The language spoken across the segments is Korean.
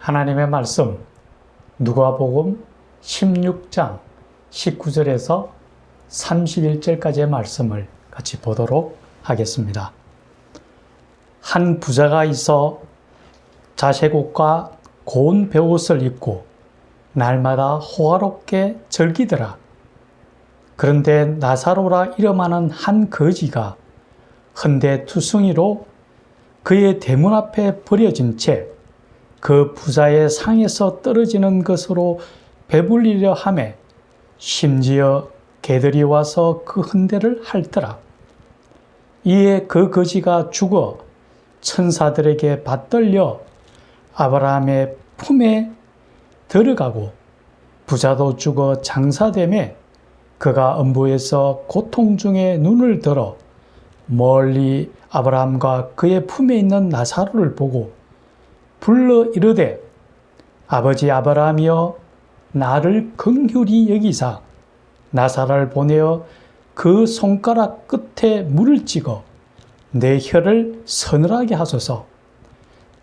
하나님의 말씀 누가복음 16장 19절에서 31절까지의 말씀을 같이 보도록 하겠습니다. 한 부자가 있어 자색옷과 고운 베옷을 입고 날마다 호화롭게 즐기더라. 그런데 나사로라 이름하는 한 거지가 헌데투성이로 그의 대문 앞에 버려진 채 그 부자의 상에서 떨어지는 것으로 배불리려 하매 심지어 개들이 와서 그 헌데를 핥더라. 이에 그 거지가 죽어 천사들에게 받들려 아브라함의 품에 들어가고 부자도 죽어 장사되매 그가 음부에서 고통 중에 눈을 들어 멀리 아브라함과 그의 품에 있는 나사로를 보고 불러 이르되 아버지 아브라함이여 나를 긍휼히 여기사 나사로를 보내어 그 손가락 끝에 물을 찍어 내 혀를 서늘하게 하소서.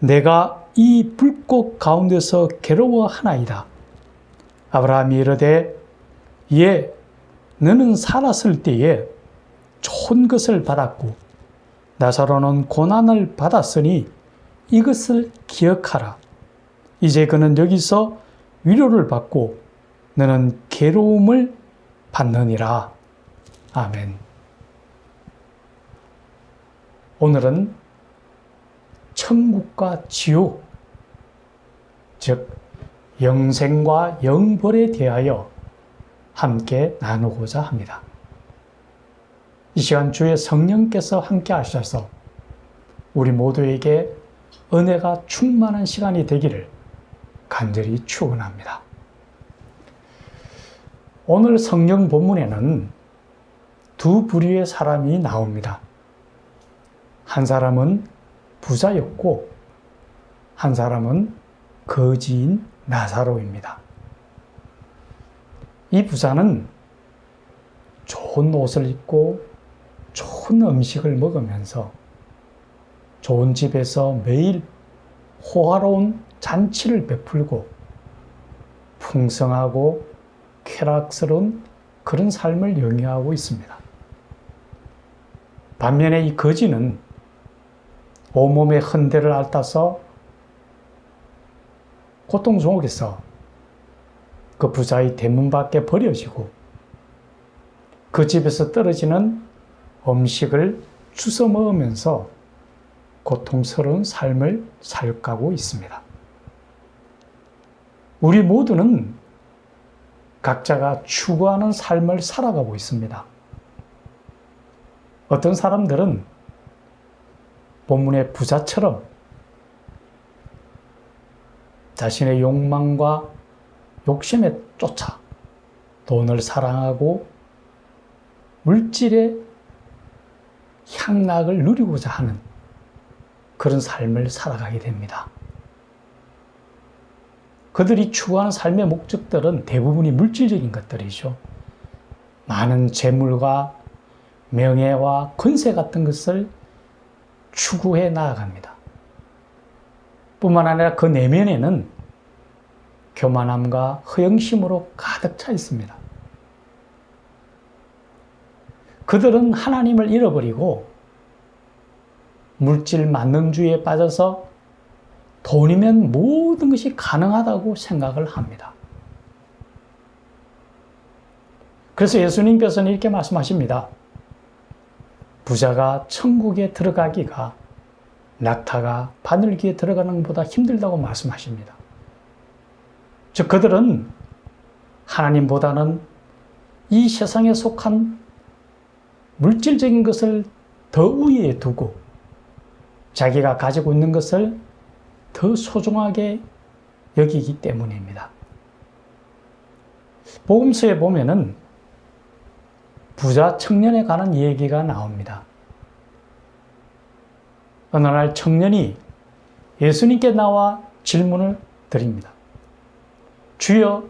내가 이 불꽃 가운데서 괴로워하나이다. 아브라함이 이르되 예, 너는 살았을 때에 좋은 것을 받았고 나사로는 고난을 받았으니 이것을 기억하라. 이제 그는 여기서 위로를 받고 너는 괴로움을 받느니라. 아멘. 오늘은 천국과 지옥, 즉 영생과 영벌에 대하여 함께 나누고자 합니다. 이 시간 주의 성령께서 함께 하셔서 우리 모두에게 은혜가 충만한 시간이 되기를 간절히 축원합니다. 오늘 성경 본문에는 두 부류의 사람이 나옵니다. 한 사람은 부자였고 한 사람은 거지인 나사로입니다. 이 부자는 좋은 옷을 입고 좋은 음식을 먹으면서 좋은 집에서 매일 호화로운 잔치를 베풀고 풍성하고 쾌락스러운 그런 삶을 영위하고 있습니다. 반면에 이 거지는 온몸에 헌데를 앓아서 고통 속에서 그 부자의 대문 밖에 버려지고 그 집에서 떨어지는 음식을 주워 먹으면서 고통스러운 삶을 살아가고 있습니다. 우리 모두는 각자가 추구하는 삶을 살아가고 있습니다. 어떤 사람들은 본문의 부자처럼 자신의 욕망과 욕심에 쫓아 돈을 사랑하고 물질의 향락을 누리고자 하는 그런 삶을 살아가게 됩니다. 그들이 추구하는 삶의 목적들은 대부분이 물질적인 것들이죠. 많은 재물과 명예와 권세 같은 것을 추구해 나아갑니다. 뿐만 아니라 그 내면에는 교만함과 허영심으로 가득 차 있습니다. 그들은 하나님을 잃어버리고 물질 만능주의에 빠져서 돈이면 모든 것이 가능하다고 생각을 합니다. 그래서 예수님께서는 이렇게 말씀하십니다. 부자가 천국에 들어가기가 낙타가 바늘기에 들어가는 것보다 힘들다고 말씀하십니다. 즉 그들은 하나님보다는 이 세상에 속한 물질적인 것을 더 우위에 두고 자기가 가지고 있는 것을 더 소중하게 여기기 때문입니다. 복음서에 보면은 부자 청년에 관한 얘기가 나옵니다. 어느 날 청년이 예수님께 나와 질문을 드립니다. 주여,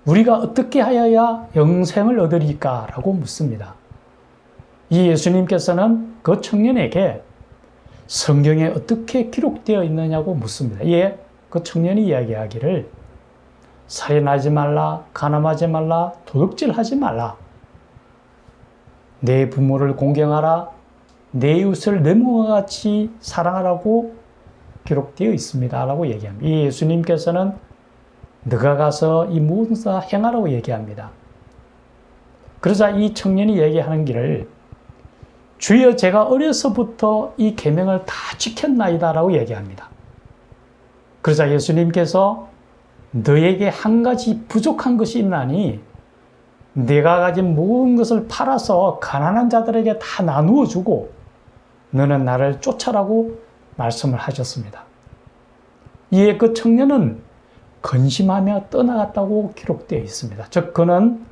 우리가 어떻게 하여야 영생을 얻으리까? 라고 묻습니다. 이 예수님께서는 그 청년에게 성경에 어떻게 기록되어 있느냐고 묻습니다. 이에 그 청년이 이야기하기를 살인하지 말라, 간음하지 말라, 도둑질하지 말라, 내 부모를 공경하라, 내 이웃을 내 몸과 같이 사랑하라고 기록되어 있습니다 라고 얘기합니다. 이 예수님께서는 너가 가서 이 모든 다 행하라고 얘기합니다. 그러자 이 청년이 얘기하는 길을 주여 제가 어려서부터 이 계명을 다 지켰나이다 라고 얘기합니다. 그러자 예수님께서 너에게 한 가지 부족한 것이 있나니 내가 가진 모든 것을 팔아서 가난한 자들에게 다 나누어 주고 너는 나를 쫓아라고 말씀을 하셨습니다. 이에 그 청년은 근심하며 떠나갔다고 기록되어 있습니다. 즉 그는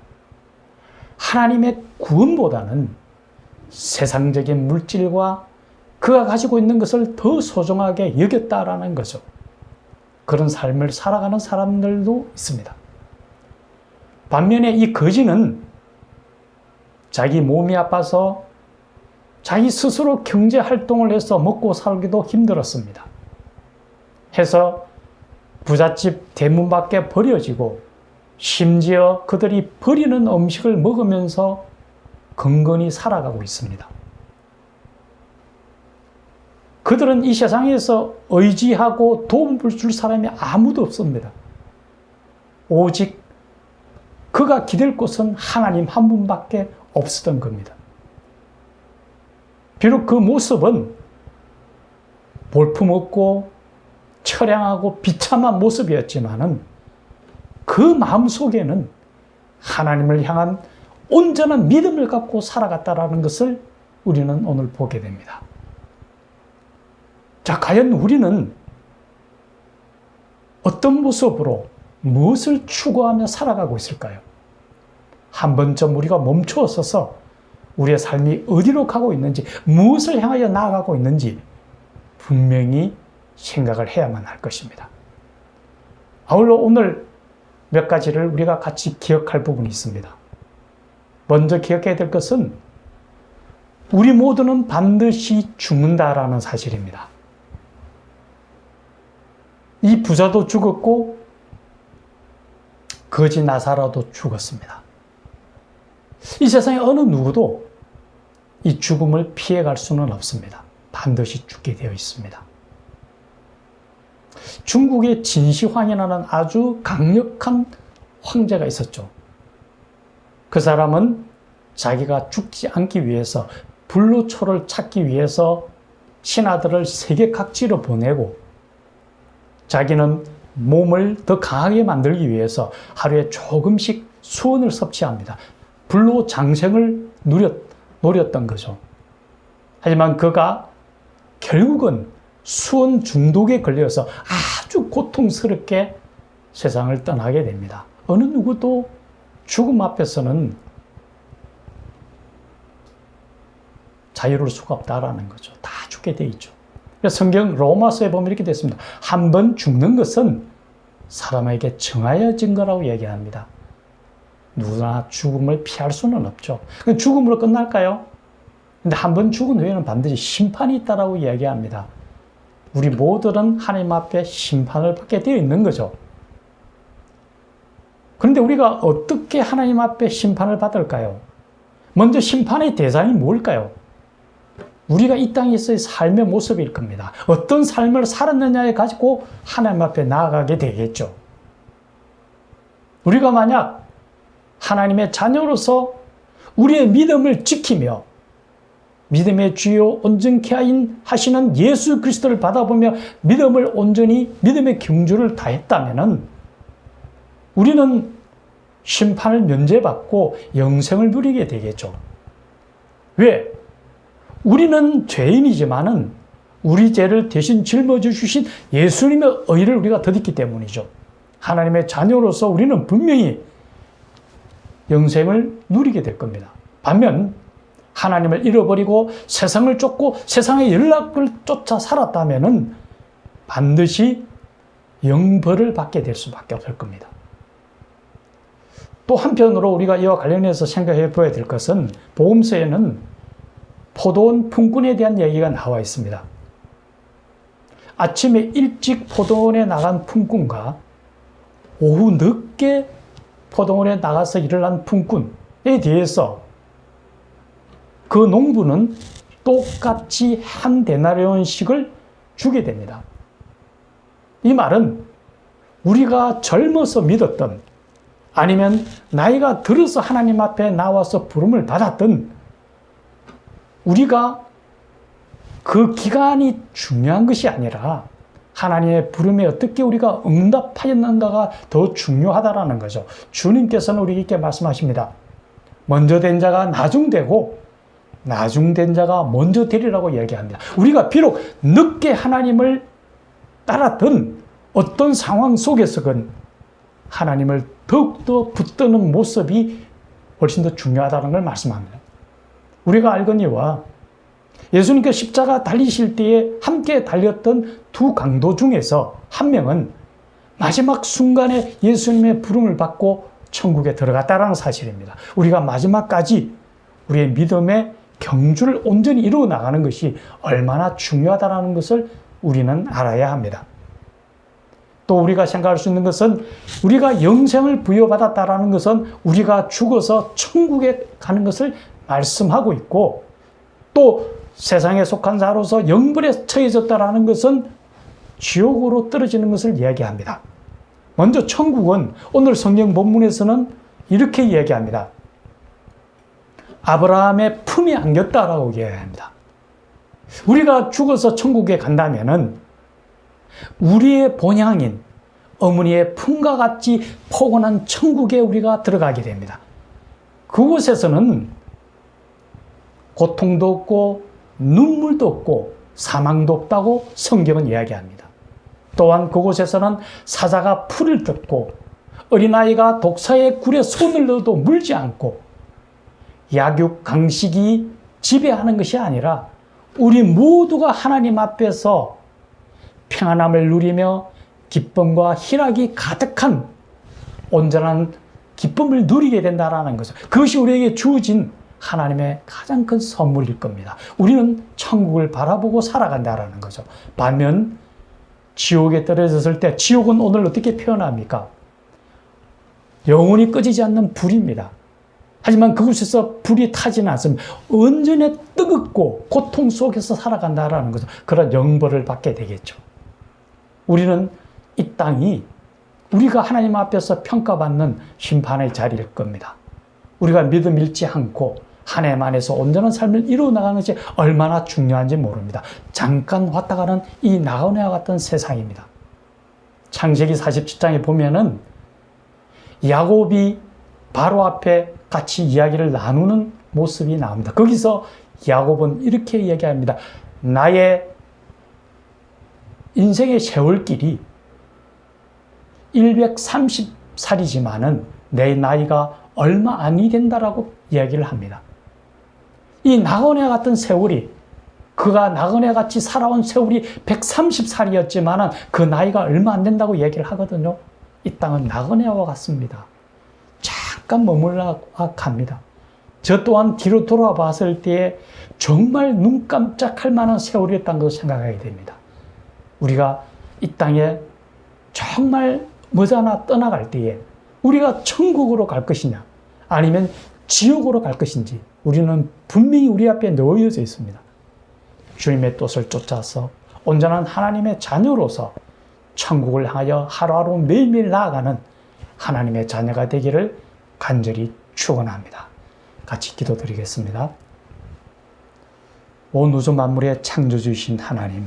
하나님의 구원보다는 세상적인 물질과 그가 가지고 있는 것을 더 소중하게 여겼다라는 거죠. 그런 삶을 살아가는 사람들도 있습니다. 반면에 이 거지는 자기 몸이 아파서 자기 스스로 경제 활동을 해서 먹고 살기도 힘들었습니다. 해서 부잣집 대문 밖에 버려지고 심지어 그들이 버리는 음식을 먹으면서 건건히 살아가고 있습니다. 그들은 이 세상에서 의지하고 도움을 줄 사람이 아무도 없습니다. 오직 그가 기댈 곳은 하나님 한 분밖에 없었던 겁니다. 비록 그 모습은 볼품없고 처량하고 비참한 모습이었지만은 그 마음속에는 하나님을 향한 온전한 믿음을 갖고 살아갔다라는 것을 우리는 오늘 보게 됩니다. 자, 과연 우리는 어떤 모습으로 무엇을 추구하며 살아가고 있을까요? 한 번쯤 우리가 멈추어 서서 우리의 삶이 어디로 가고 있는지, 무엇을 향하여 나아가고 있는지 분명히 생각을 해야만 할 것입니다. 아울러 오늘 몇 가지를 우리가 같이 기억할 부분이 있습니다. 먼저 기억해야 될 것은 우리 모두는 반드시 죽는다라는 사실입니다. 이 부자도 죽었고 거지 나사로도 죽었습니다. 이 세상에 어느 누구도 이 죽음을 피해갈 수는 없습니다. 반드시 죽게 되어 있습니다. 중국의 진시황이라는 아주 강력한 황제가 있었죠. 그 사람은 자기가 죽지 않기 위해서 불로초를 찾기 위해서 신하들을 세계 각지로 보내고 자기는 몸을 더 강하게 만들기 위해서 하루에 조금씩 수원을 섭취합니다. 불로 장생을 노렸던 거죠. 하지만 그가 결국은 수원 중독에 걸려서 아주 고통스럽게 세상을 떠나게 됩니다. 어느 누구도 죽음 앞에서는 자유로울 수가 없다라는 거죠. 다 죽게 돼 있죠. 성경 로마서에 보면 이렇게 됐습니다. 한 번 죽는 것은 사람에게 정하여진 거라고 얘기합니다. 누구나 죽음을 피할 수는 없죠. 죽음으로 끝날까요? 근데 한 번 죽은 후에는 반드시 심판이 있다라고 이야기합니다. 우리 모두는 하나님 앞에 심판을 받게 되어 있는 거죠. 그런데 우리가 어떻게 하나님 앞에 심판을 받을까요? 먼저 심판의 대상이 뭘까요? 우리가 이 땅에서의 삶의 모습일 겁니다. 어떤 삶을 살았느냐에 가지고 하나님 앞에 나아가게 되겠죠. 우리가 만약 하나님의 자녀로서 우리의 믿음을 지키며 믿음의 주요 온전케 하시는 예수 그리스도를 받아보며 믿음을 온전히 믿음의 경주를 다했다면은 우리는 심판을 면제받고 영생을 누리게 되겠죠. 왜? 우리는 죄인이지만은 우리 죄를 대신 짊어져 주신 예수님의 의를 우리가 덧입기 때문이죠. 하나님의 자녀로서 우리는 분명히 영생을 누리게 될 겁니다. 반면 하나님을 잃어버리고 세상을 쫓고 세상의 연락을 쫓아 살았다면은 반드시 영벌을 받게 될 수밖에 없을 겁니다. 또 한편으로 우리가 이와 관련해서 생각해 보아야 될 것은 복음서에는 포도원 품꾼에 대한 얘기가 나와 있습니다. 아침에 일찍 포도원에 나간 품꾼과 오후 늦게 포도원에 나가서 일을 한 품꾼에 대해서 그 농부는 똑같이 한 데나리온씩을 주게 됩니다. 이 말은 우리가 젊어서 믿었던, 아니면 나이가 들어서 하나님 앞에 나와서 부름을 받았던, 우리가 그 기간이 중요한 것이 아니라 하나님의 부름에 어떻게 우리가 응답하였는가가 더 중요하다라는 거죠. 주님께서는 우리에게 말씀하십니다. 먼저 된 자가 나중되고 나중된 자가 먼저 되리라고 이야기합니다. 우리가 비록 늦게 하나님을 따랐던 어떤 상황 속에서건 하나님을 더욱더 붙드는 모습이 훨씬 더 중요하다는 걸 말씀합니다. 우리가 알거니와 예수님께서 십자가 달리실 때에 함께 달렸던 두 강도 중에서 한 명은 마지막 순간에 예수님의 부름을 받고 천국에 들어갔다는 사실입니다. 우리가 마지막까지 우리의 믿음의 경주를 온전히 이루어 나가는 것이 얼마나 중요하다는 것을 우리는 알아야 합니다. 또 우리가 생각할 수 있는 것은, 우리가 영생을 부여받았다는 것은 우리가 죽어서 천국에 가는 것을 말씀하고 있고, 또 세상에 속한 자로서 영벌에 처해졌다는 것은 지옥으로 떨어지는 것을 이야기합니다. 먼저 천국은 오늘 성경 본문에서는 이렇게 이야기합니다. 아브라함의 품에 안겼다라고 이야기합니다. 우리가 죽어서 천국에 간다면은 우리의 본향인 어머니의 품과 같이 포근한 천국에 우리가 들어가게 됩니다. 그곳에서는 고통도 없고 눈물도 없고 사망도 없다고 성경은 이야기합니다. 또한 그곳에서는 사자가 풀을 뜯고 어린아이가 독사의 굴에 손을 넣어도 물지 않고 약육 강식이 지배하는 것이 아니라 우리 모두가 하나님 앞에서 평안함을 누리며 기쁨과 희락이 가득한 온전한 기쁨을 누리게 된다는 거죠. 그것이 우리에게 주어진 하나님의 가장 큰 선물일 겁니다. 우리는 천국을 바라보고 살아간다는 거죠. 반면 지옥에 떨어졌을 때, 지옥은 오늘 어떻게 표현합니까? 영원히 꺼지지 않는 불입니다. 하지만 그곳에서 불이 타지는 않습니다. 온전히 뜨겁고 고통 속에서 살아간다는 거죠. 그런 영벌을 받게 되겠죠. 우리는 이 땅이 우리가 하나님 앞에서 평가받는 심판의 자리일 겁니다. 우리가 믿음 잃지 않고 하나님 안에서 온전한 삶을 이루어 나가는 것이 얼마나 중요한지 모릅니다. 잠깐 왔다 가는 이 나그네와 같은 세상입니다. 창세기 47장에 보면은 야곱이 바로 앞에 같이 이야기를 나누는 모습이 나옵니다. 거기서 야곱은 이렇게 이야기합니다. 나의 인생의 세월길이 130살이지만은 내 나이가 얼마 아니 된다라고 이야기를 합니다. 이 나그네 같은 세월이, 그가 나그네 같이 살아온 세월이 130살이었지만은 그 나이가 얼마 안 된다고 얘기를 하거든요. 이 땅은 나그네와 같습니다. 잠깐 머물러 갑니다. 저 또한 뒤로 돌아봤을 때에 정말 눈 깜짝할 만한 세월이었다는 것을 생각하게 됩니다. 우리가 이 땅에 정말 머지않아 떠나갈 때에 우리가 천국으로 갈 것이냐 아니면 지옥으로 갈 것인지 우리는 분명히 우리 앞에 놓여져 있습니다. 주님의 뜻을 쫓아서 온전한 하나님의 자녀로서 천국을 향하여 하루하루 매일매일 나아가는 하나님의 자녀가 되기를 간절히 축원합니다. 같이 기도드리겠습니다. 온 우주 만물의 창조주이신 하나님,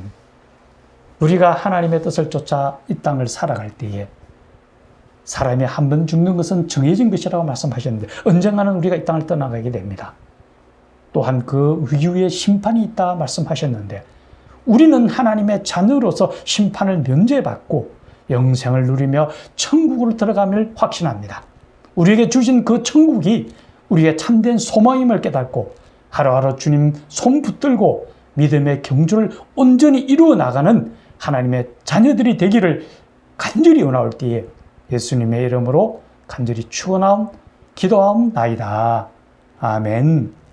우리가 하나님의 뜻을 쫓아 이 땅을 살아갈 때에 사람이 한 번 죽는 것은 정해진 것이라고 말씀하셨는데 언젠가는 우리가 이 땅을 떠나가게 됩니다. 또한 그 이후에 심판이 있다 말씀하셨는데 우리는 하나님의 자녀로서 심판을 면제받고 영생을 누리며 천국으로 들어감을 확신합니다. 우리에게 주신 그 천국이 우리의 참된 소망임을 깨닫고 하루하루 주님 손 붙들고 믿음의 경주를 온전히 이루어 나가는 하나님의 자녀들이 되기를 간절히 원하올 때에 예수님의 이름으로 간절히 축원하옵 기도하옵나이다. 아멘.